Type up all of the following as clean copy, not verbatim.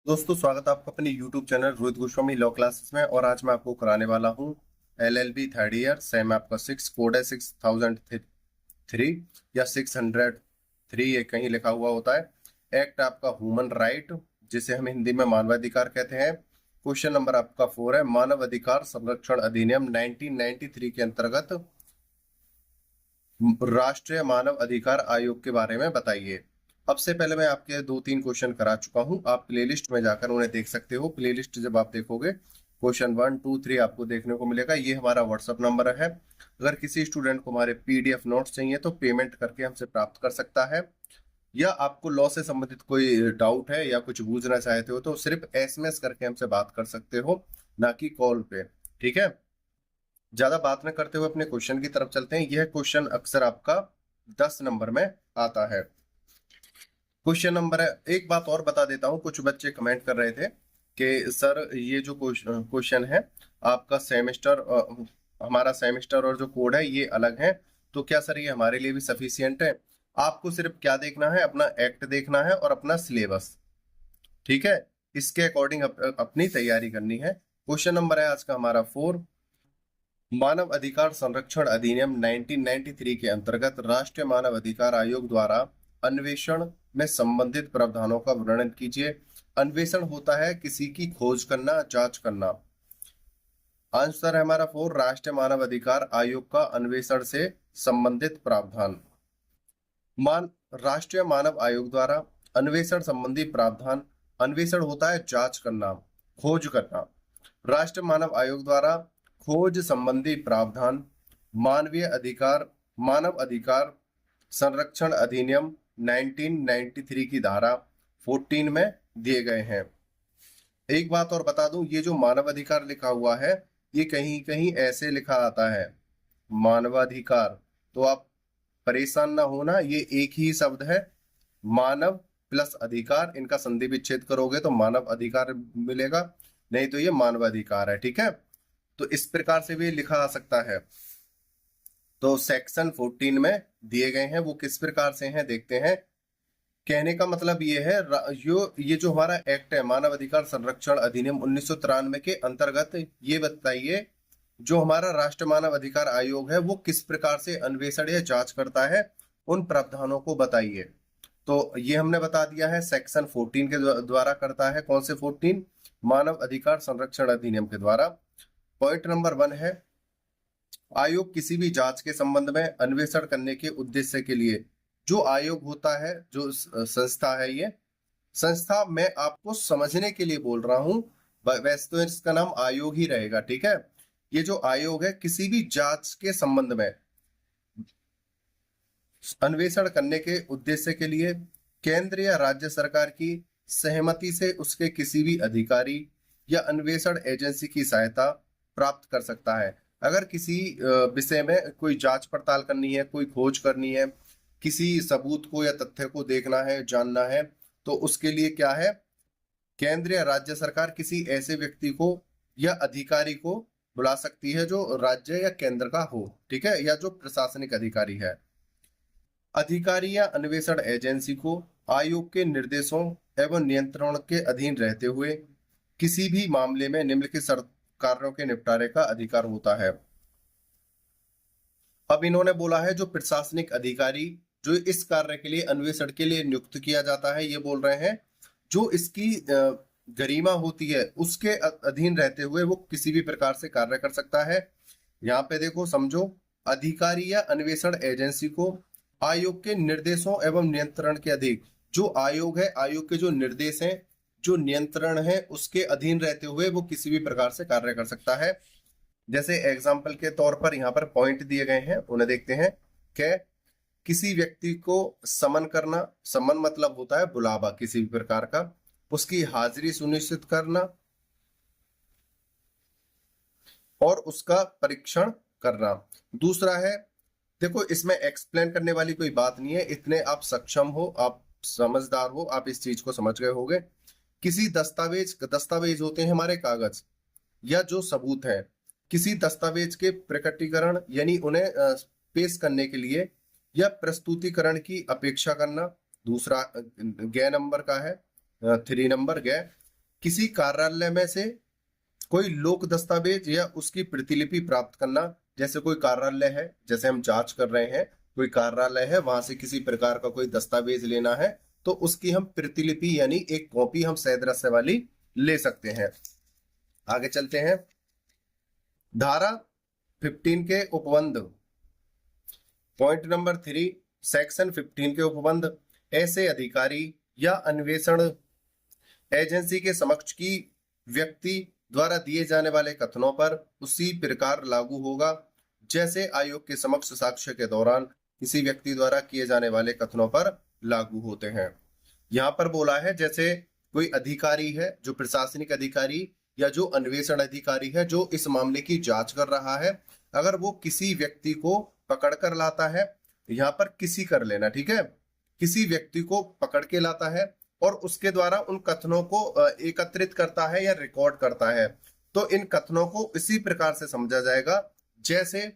दोस्तों, स्वागत है आपका अपने YouTube channel Rohit Goswami law classes में। और आज मैं आपको कराने वाला हूँ LLB थर्ड ईयर सेम आपका 6 कोड है 6003 या 603, ये कहीं लिखा हुआ होता है। एक्ट आपका ह्यूमन राइट, जिसे हम हिंदी में मानवाधिकार कहते हैं। क्वेश्चन नंबर आपका 4 है, मानव अधिकार संरक्षण अधिनियम 1993 के अंतर्गत राष्ट्रीय मानव अधिकार आयोग के बारे में बताइए। अब से पहले मैं आपके 2-3 क्वेश्चन करा चुका हूं, आप प्लेलिस्ट में जाकर उन्हें देख सकते हो। प्लेलिस्ट जब आप देखोगे क्वेश्चन 1, 2, 3 आपको देखने को मिलेगा। ये हमारा व्हाट्सअप नंबर है। अगर किसी स्टूडेंट को हमारे PDF नोट्स चाहिए तो पेमेंट करके हमसे प्राप्त कर सकता है, या आपको लॉ से संबंधित कोई डाउट है या कुछ पूछना चाहते हो तो सिर्फ SMS करके हमसे बात कर सकते हो, ना कि कॉल पे। ठीक है, ज्यादा बात न करते हुए अपने क्वेश्चन की तरफ चलते हैं। यह क्वेश्चन अक्सर आपका 10 नंबर में आता है। क्वेश्चन नंबर है, एक बात और बता देता हूं, कुछ बच्चे कमेंट कर रहे थे कि सर ये जो क्वेश्चन है आपका सेमेस्टर, हमारा सेमेस्टर और जो कोड है ये अलग है, तो क्या सर ये हमारे लिए भी सफिशियंट है? आपको सिर्फ क्या देखना है, अपना एक्ट देखना है और अपना सिलेबस। ठीक है, इसके अकॉर्डिंग अपनी तैयारी करनी है। क्वेश्चन नंबर है आज का हमारा 4, मानव अधिकार संरक्षण अधिनियम 1993 के अंतर्गत राष्ट्रीय मानव अधिकार आयोग द्वारा अन्वेषण में संबंधित प्रावधानों का वर्णन कीजिए। अन्वेषण होता है किसी की खोज करना, जांच करना। आंसर है हमारा 4, राष्ट्रीय मानव अधिकार आयोग का अन्वेषण से संबंधित प्रावधान। मान राष्ट्रीय मानव आयोग द्वारा अन्वेषण संबंधी प्रावधान। अन्वेषण होता है जांच करना, खोज करना। राष्ट्रीय मानव आयोग द्वारा खोज संबंधी प्रावधान मानव अधिकार संरक्षण अधिनियम 1993 की धारा 14 में दिए गए हैं। एक बात और बता दूं, ये जो मानव अधिकार लिखा हुआ है ये कहीं कहीं ऐसे लिखा आता है मानवाधिकार, तो आप परेशान ना होना, ये एक ही शब्द है। मानव प्लस अधिकार, इनका संधि विच्छेद करोगे तो मानव अधिकार मिलेगा, नहीं तो ये मानवाधिकार है। ठीक है, तो इस प्रकार से भी लिखा आ सकता है। तो सेक्शन 14 में दिए गए हैं, वो किस प्रकार से हैं देखते हैं। कहने का मतलब ये है, ये जो हमारा एक्ट है मानव अधिकार संरक्षण अधिनियम 1993 के अंतर्गत, ये बताइए जो हमारा राष्ट्रीय मानव अधिकार आयोग है वो किस प्रकार से अन्वेषण या जांच करता है, उन प्रावधानों को बताइए। तो ये हमने बता दिया है, सेक्शन 14 के द्वारा करता है। कौन से 14? मानव अधिकार संरक्षण अधिनियम के द्वारा। पॉइंट नंबर 1 है, आयोग किसी भी जांच के संबंध में अन्वेषण करने के उद्देश्य के लिए जो आयोग होता है, जो संस्था है, ये संस्था मैं आपको समझने के लिए बोल रहा हूं, वैसे तो इसका नाम आयोग ही रहेगा। ठीक है, ये जो आयोग है किसी भी जांच के संबंध में अन्वेषण करने के उद्देश्य के लिए केंद्र या राज्य सरकार की सहमति से उसके किसी भी अधिकारी या अन्वेषण एजेंसी की सहायता प्राप्त कर सकता है। अगर किसी विषय में कोई जांच पड़ताल करनी है, कोई खोज करनी है, किसी सबूत को या तथ्य को देखना है, जानना है, तो उसके लिए क्या है, केंद्र या राज्य सरकार किसी ऐसे व्यक्ति को या अधिकारी को बुला सकती है जो राज्य या केंद्र का हो। ठीक है, या जो प्रशासनिक अधिकारी है। अधिकारी या अन्वेषण एजेंसी को आयोग के निर्देशों एवं नियंत्रण के अधीन रहते हुए किसी भी मामले में निम्नलिखित कार्यों के निपटारे का अधिकार होता है। अब इन्होंने बोला है जो प्रशासनिक अधिकारी जो इस कार्य के लिए अन्वेषण के लिए नियुक्त किया जाता है, ये बोल रहे हैं जो इसकी गरिमा होती है उसके अधीन रहते हुए वो किसी भी प्रकार से कार्य कर सकता है। यहाँ पे देखो, समझो, अधिकारी या अन्वेषण एजेंसी को आयोग के निर्देशों एवं नियंत्रण के अधीन, जो आयोग है, आयोग के जो निर्देश हैं, जो नियंत्रण है, उसके अधीन रहते हुए वो किसी भी प्रकार से कार्य कर सकता है। जैसे एग्जाम्पल के तौर पर यहाँ पर पॉइंट दिए गए हैं, उन्हें देखते हैं। क्या? किसी व्यक्ति को समन करना, समन मतलब होता है बुलावा किसी भी प्रकार का, उसकी हाजिरी सुनिश्चित करना और उसका परीक्षण करना। दूसरा है, देखो इसमें एक्सप्लेन करने वाली कोई बात नहीं है, इतने आप सक्षम हो, आप समझदार हो, आप इस चीज को समझ गए होगे। किसी दस्तावेज, दस्तावेज होते हैं हमारे कागज या जो सबूत है, किसी दस्तावेज के प्रकटीकरण यानी उन्हें पेश करने के लिए या प्रस्तुतिकरण की अपेक्षा करना। दूसरा ग नंबर का है, 3 नंबर ग। किसी कार्यालय में से कोई लोक दस्तावेज या उसकी प्रतिलिपि प्राप्त करना। जैसे कोई कार्यालय है, जैसे हम जांच कर रहे हैं, कोई कार्यालय है, वहां से किसी प्रकार का कोई दस्तावेज लेना है तो उसकी हम प्रतिलिपि यानी एक कॉपी हम सदृश्य वाली ले सकते हैं। आगे चलते हैं। धारा 15 के उपबंध, पॉइंट नंबर 3, सेक्शन 15 के उपबंध ऐसे अधिकारी या अन्वेषण एजेंसी के समक्ष की व्यक्ति द्वारा दिए जाने वाले कथनों पर उसी प्रकार लागू होगा जैसे आयोग के समक्ष साक्ष्य के दौरान किसी व्यक्ति द्वारा किए जाने वाले कथनों पर लागू होते हैं। यहाँ पर बोला है जैसे कोई अधिकारी है, जो प्रशासनिक अधिकारी या जो अन्वेषण अधिकारी है जो इस मामले की जांच कर रहा है, अगर वो किसी व्यक्ति को पकड़ कर लाता है, यहाँ पर किसी कर लेना, ठीक है, किसी व्यक्ति को पकड़ के लाता है और उसके द्वारा उन कथनों को एकत्रित करता है या रिकॉर्ड करता है, तो इन कथनों को इसी प्रकार से समझा जाएगा जैसे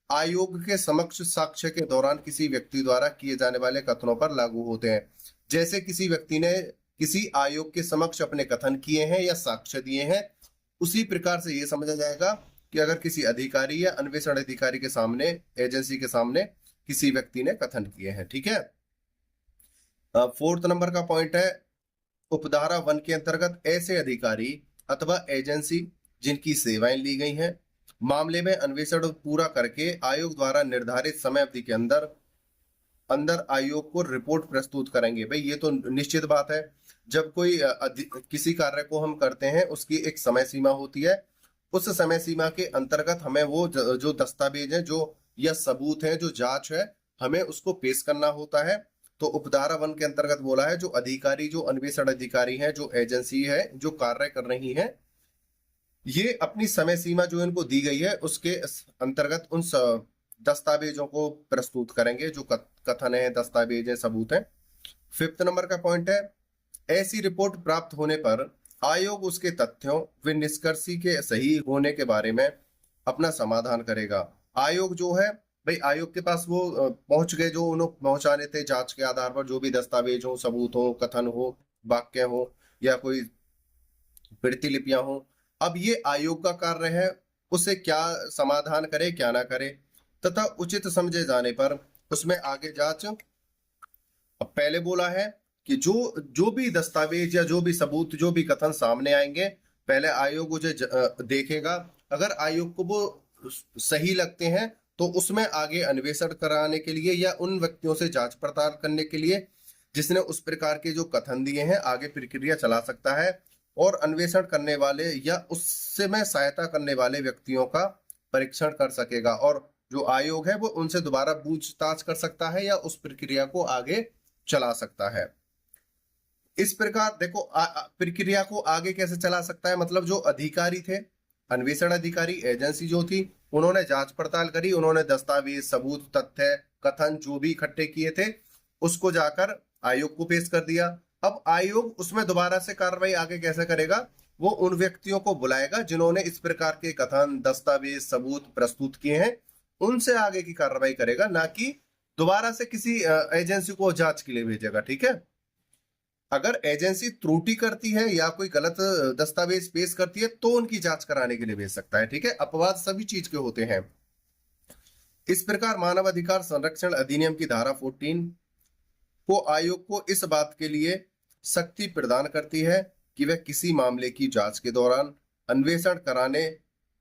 आयोग के समक्ष साक्ष्य के दौरान किसी व्यक्ति द्वारा किए जाने वाले कथनों पर लागू होते हैं। जैसे किसी व्यक्ति ने किसी आयोग के समक्ष अपने कथन किए हैं या साक्ष्य दिए हैं, उसी प्रकार से यह समझा जाएगा कि अगर किसी अधिकारी या अन्वेषण अधिकारी के सामने, एजेंसी के सामने किसी व्यक्ति ने कथन किए हैं, ठीक है। 4th नंबर का पॉइंट है, उपधारा 1 के अंतर्गत ऐसे अधिकारी अथवा एजेंसी जिनकी सेवाएं ली गई हैं, मामले में अन्वेषण पूरा करके आयोग द्वारा निर्धारित समय अवधि के अंदर आयोग को रिपोर्ट प्रस्तुत करेंगे। भाई ये तो निश्चित बात है, जब कोई किसी कार्य को हम करते हैं उसकी एक समय सीमा होती है, उस समय सीमा के अंतर्गत हमें वो जो दस्तावेज है, जो या सबूत है, जो जांच है, हमें उसको पेश करना होता है। तो उपधारा 1 के अंतर्गत बोला है जो अधिकारी, जो अन्वेषण अधिकारी हैं, जो एजेंसी है, जो कार्य कर रही है, ये अपनी समय सीमा जो इनको दी गई है उसके अंतर्गत उन दस्तावेजों को प्रस्तुत करेंगे, जो कथन है, दस्तावेज है, सबूत है। 5th नंबर का पॉइंट है, ऐसी रिपोर्ट प्राप्त होने पर आयोग उसके तथ्यों व निष्कर्षी के सही होने के बारे में अपना समाधान करेगा। आयोग जो है, भाई आयोग के पास वो पहुंच गए जो उन्होंने पहुंचाने थे, जांच के आधार पर जो भी दस्तावेज हो, सबूत हो, कथन हो, वाक्य हो या कोई प्रतिलिपियां हो, अब ये आयोग का कार्य है उसे क्या समाधान करे क्या ना करे, तथा उचित समझे जाने पर उसमें आगे जांच। अब पहले बोला है कि जो भी दस्तावेज या जो भी सबूत, जो भी कथन सामने आएंगे, पहले आयोग उसे देखेगा। अगर आयोग को वो सही लगते हैं तो उसमें आगे अन्वेषण कराने के लिए या उन व्यक्तियों से जांच पड़ताल करने के लिए जिसने उस प्रकार के जो कथन दिए हैं आगे प्रक्रिया चला सकता है, और अन्वेषण करने वाले या उससे में सहायता करने वाले व्यक्तियों का परीक्षण कर सकेगा, और जो आयोग है वो उनसे दोबारा पूछताछ कर सकता है या उस प्रक्रिया को आगे चला सकता है। इस प्रकार देखो प्रक्रिया को आगे कैसे चला सकता है, मतलब जो अधिकारी थे, अन्वेषण अधिकारी, एजेंसी जो थी, उन्होंने जांच पड़ताल करी, उन्होंने दस्तावेज, सबूत, तथ्य, कथन जो भी इकट्ठे किए थे उसको जाकर आयोग को पेश कर दिया। अब आयोग उसमें दोबारा से कार्रवाई आगे कैसे करेगा, वो उन व्यक्तियों को बुलाएगा जिन्होंने इस प्रकार के कथन, दस्तावेज, सबूत प्रस्तुत किए हैं, उनसे आगे की कार्रवाई करेगा, ना कि दोबारा से किसी एजेंसी को जांच के लिए भेजेगा, ठीक है। अगर एजेंसी त्रुटि करती है या कोई गलत दस्तावेज पेश करती है तो उनकी जांच कराने के लिए भेज सकता है, ठीक है। अपवाद सभी चीज के होते हैं। इस प्रकार मानव अधिकार संरक्षण अधिनियम की धारा 14 को आयोग को इस बात के लिए शक्ति प्रदान करती है कि वह किसी मामले की जांच के दौरान अन्वेषण कराने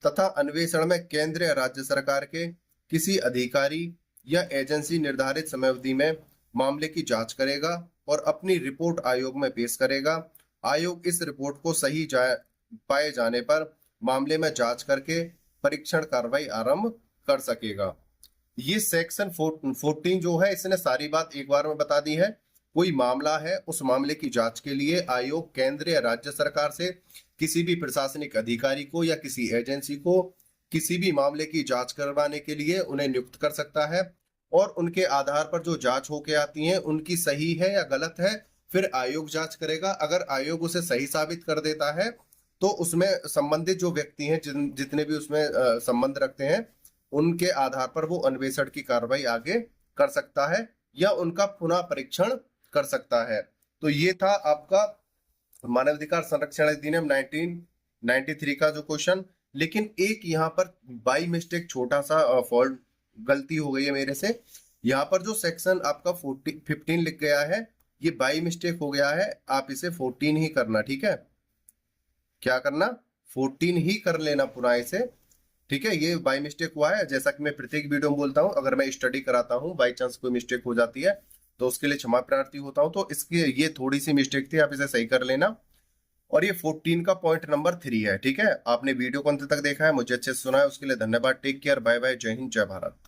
तथा अन्वेषण में केंद्र या राज्य सरकार के किसी अधिकारी या एजेंसी निर्धारित समयावधि में मामले की जांच करेगा और अपनी रिपोर्ट आयोग में पेश करेगा। आयोग इस रिपोर्ट को सही पाए जाने पर मामले में जांच करके परीक्षण कार्रवाई आरंभ कर सकेगा। ये सेक्शन 14 जो है इसने सारी बात एक बार में बता दी है। कोई मामला है, उस मामले की जांच के लिए आयोग केंद्र या राज्य सरकार से किसी भी प्रशासनिक अधिकारी को या किसी एजेंसी को किसी भी मामले की जांच करवाने के लिए उन्हें नियुक्त कर सकता है, और उनके आधार पर जो जांच होके आती है उनकी सही है या गलत है फिर आयोग जांच करेगा। अगर आयोग उसे सही साबित कर देता है तो उसमें संबंधित जो व्यक्ति हैं, जितने भी उसमें संबंध रखते हैं, उनके आधार पर वो अन्वेषण की कार्रवाई आगे कर सकता है या उनका पुनः परीक्षण कर सकता है। तो ये था आपका मानवाधिकार संरक्षण अधिनियम 1993 का जो क्वेश्चन। लेकिन एक यहाँ पर बाई मिस्टेक छोटा सा फॉल्ट गलती हो गई है मेरे से। यहाँ पर जो सेक्शन आपका 15 लिख गया है, ये बाई मिस्टेक हो गया है, आप इसे 14 ही करना, ठीक है। क्या करना, 14 ही कर लेना पूरा इसे, ठीक है। ये बाई मिस्टेक हुआ है, जैसा कि मैं प्रत्येक वीडियो में बोलता हूँ, अगर मैं स्टडी कराता हूँ बाई चांस कोई मिस्टेक हो जाती है तो उसके लिए क्षमा प्रार्थी होता हूँ। तो इसकी ये थोड़ी सी मिस्टेक थी, आप इसे सही कर लेना। और ये 14 का पॉइंट नंबर 3 है, ठीक है। आपने वीडियो को अंत तक देखा है, मुझे अच्छे से सुना है, उसके लिए धन्यवाद। टेक केयर, बाय बाय, जय हिंद, जय भारत।